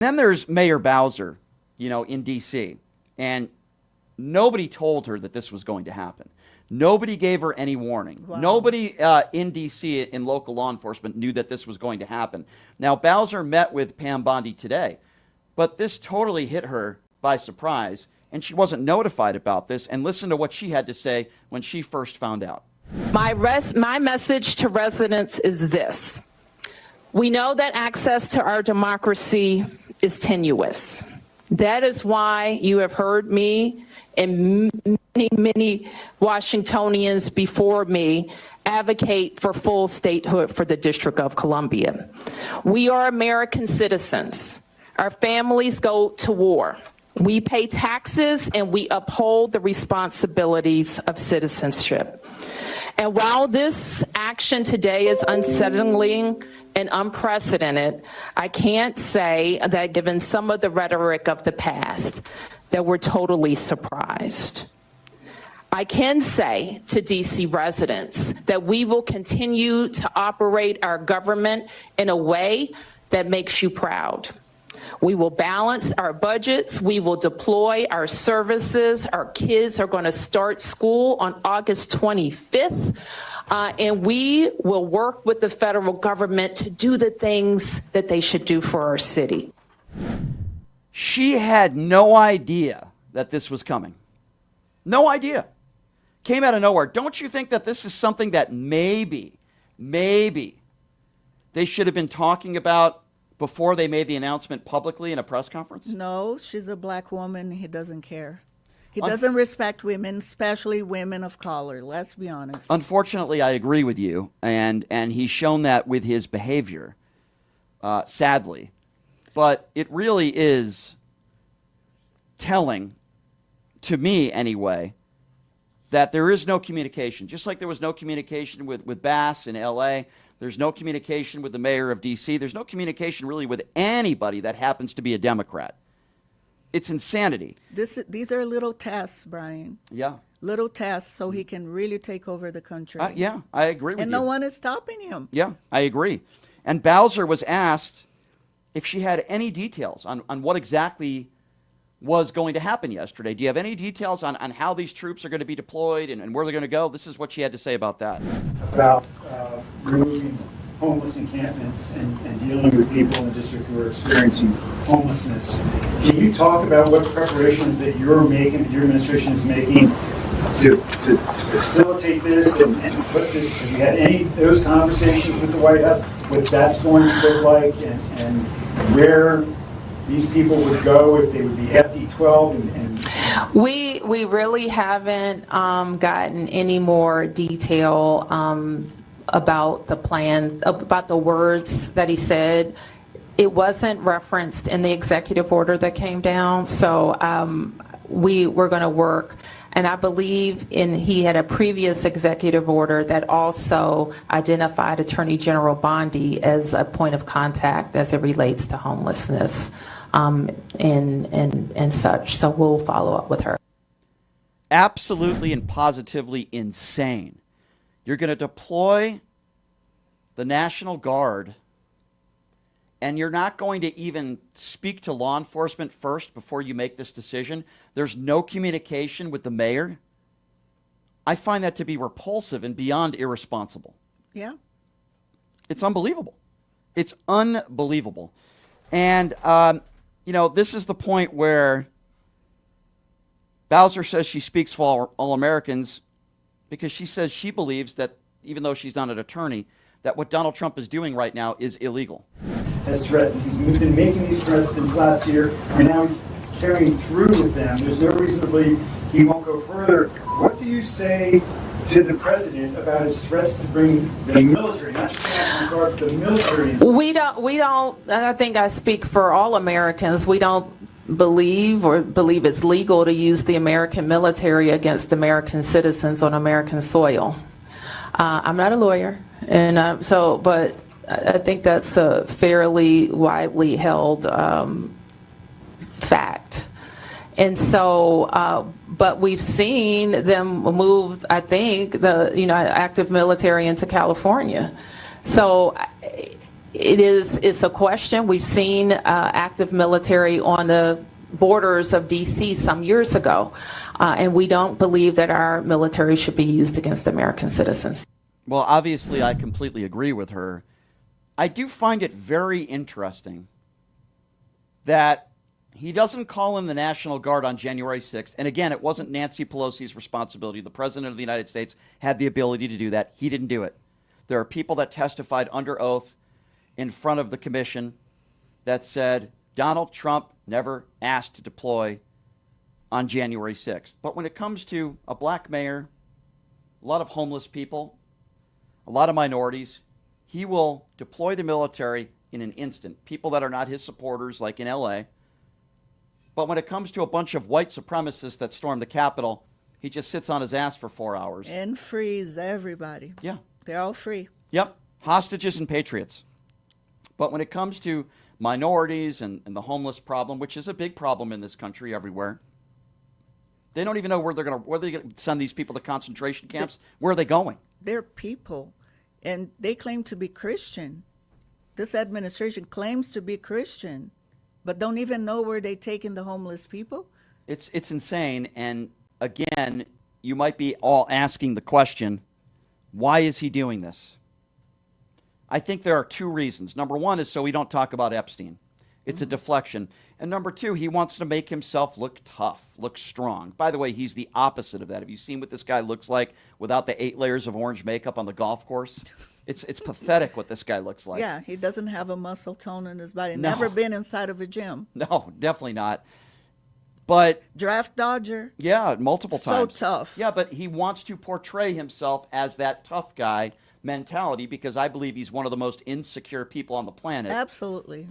Then there's Mayor Bowser, in D.C., and nobody told her that this was going to happen. Nobody gave her any warning. Wow. Nobody in D.C. in local law enforcement knew that this was going to happen. Now, Bowser met with Pam Bondi today, but this totally hit her by surprise, and she wasn't notified about this. And listen to what she had to say when she first found out. My message to residents is this. We know that access to our democracy is tenuous. That is why you have heard me and many Washingtonians before me advocate for full statehood for the District of Columbia. We are American citizens. Our families go to war. We pay taxes and we uphold the responsibilities of citizenship. And while this action today is unsettling and unprecedented, I can't say that given some of the rhetoric of the past, that we're totally surprised. I can say to DC residents that we will continue to operate our government in a way that makes you proud. We will balance our budgets. We will deploy our services. Our kids are going to start school on August 25th. And we will work with the federal government to do the things that they should do for our city. She had no idea that this was coming. No idea. Came out of nowhere. Don't you think that this is something that maybe they should have been talking about before they made the announcement publicly in a press conference? No, she's a black woman. He doesn't care. He doesn't respect women, especially women of color. Let's be honest. Unfortunately, I agree with you, and he's shown that with his behavior, sadly. But it really is telling, to me anyway, that there is no communication. Just like there was no communication with Bass in L.A., there's no communication with the mayor of D.C., there's no communication really with anybody that happens to be a Democrat. It's insanity. These are little tests, Brian. Yeah. Little tests so he can really take over the country. Yeah, I agree with you. And no one is stopping him. Yeah, I agree. And Bowser was asked if she had any details on what exactly was going to happen yesterday. Do you have any details on how these troops are going to be deployed and where they're going to go? This is what she had to say about that. About removing homeless encampments and dealing with people in the district who are experiencing homelessness. Can you talk about what preparations that you're making, that your administration is making to facilitate this and put this? Have you had any of those conversations with the White House, what that's going to look like and where these people would go if they would be FD12? We really haven't gotten any more detail about the plans, about the words that he said. It wasn't referenced in the executive order that came down, so we're going to work. And I believe he had a previous executive order that also identified Attorney General Bondi as a point of contact as it relates to homelessness and such. So we'll follow up with her. Absolutely and positively insane. You're going to deploy the National Guard, and you're not going to even speak to law enforcement first before you make this decision. There's no communication with the mayor. I find that to be repulsive and beyond irresponsible. Yeah. It's unbelievable. It's unbelievable. And, this is the point where Bowser says she speaks for all Americans because she says she believes that, even though she's not an attorney, that what Donald Trump is doing right now is illegal. Has threatened. He's been making these threats since last year, and now he's carrying through with them. There's no reason to believe he won't go further. What do you say to the president about his threats to bring the military, not just the National Guard, but the military? We don't, and I think I speak for all Americans, we don't believe it's legal to use the American military against American citizens on American soil. I'm not a lawyer, and but I think that's a fairly widely held fact. And so, but we've seen them move, I think, the active military into California. So It's a question. We've seen active military on the borders of D.C. some years ago, and we don't believe that our military should be used against American citizens. Well, obviously, I completely agree with her. I do find it very interesting that he doesn't call in the National Guard on January 6th. And again, it wasn't Nancy Pelosi's responsibility. The President of the United States had the ability to do that. He didn't do it. There are people that testified under oath in front of the commission that said Donald Trump never asked to deploy on January 6th. But when it comes to a black mayor, a lot of homeless people, a lot of minorities, he will deploy the military in an instant. People that are not his supporters, like in LA. But when it comes to a bunch of white supremacists that storm the Capitol, he just sits on his ass for 4 hours. And frees everybody. Yeah. They're all free. Yep. Hostages and patriots. But when it comes to minorities and the homeless problem, which is a big problem in this country everywhere, they don't even know where they're going to send these people to concentration camps. Where are they going? They're people, and they claim to be Christian. This administration claims to be Christian, but don't even know where they're taking the homeless people. It's insane. And again, you might be all asking the question, why is he doing this? I think there are two reasons. Number one is so we don't talk about Epstein. It's a deflection. And number two, he wants to make himself look tough, look strong. By the way, he's the opposite of that. Have you seen what this guy looks like without the 8 layers of orange makeup on the golf course? It's pathetic what this guy looks like. Yeah, he doesn't have a muscle tone in his body. No. Never been inside of a gym. No, definitely not. But Draft dodger. yeah, multiple So times. tough. Yeah, but he wants to portray himself as that tough guy mentality because I believe he's one of the most insecure people on the planet. Absolutely.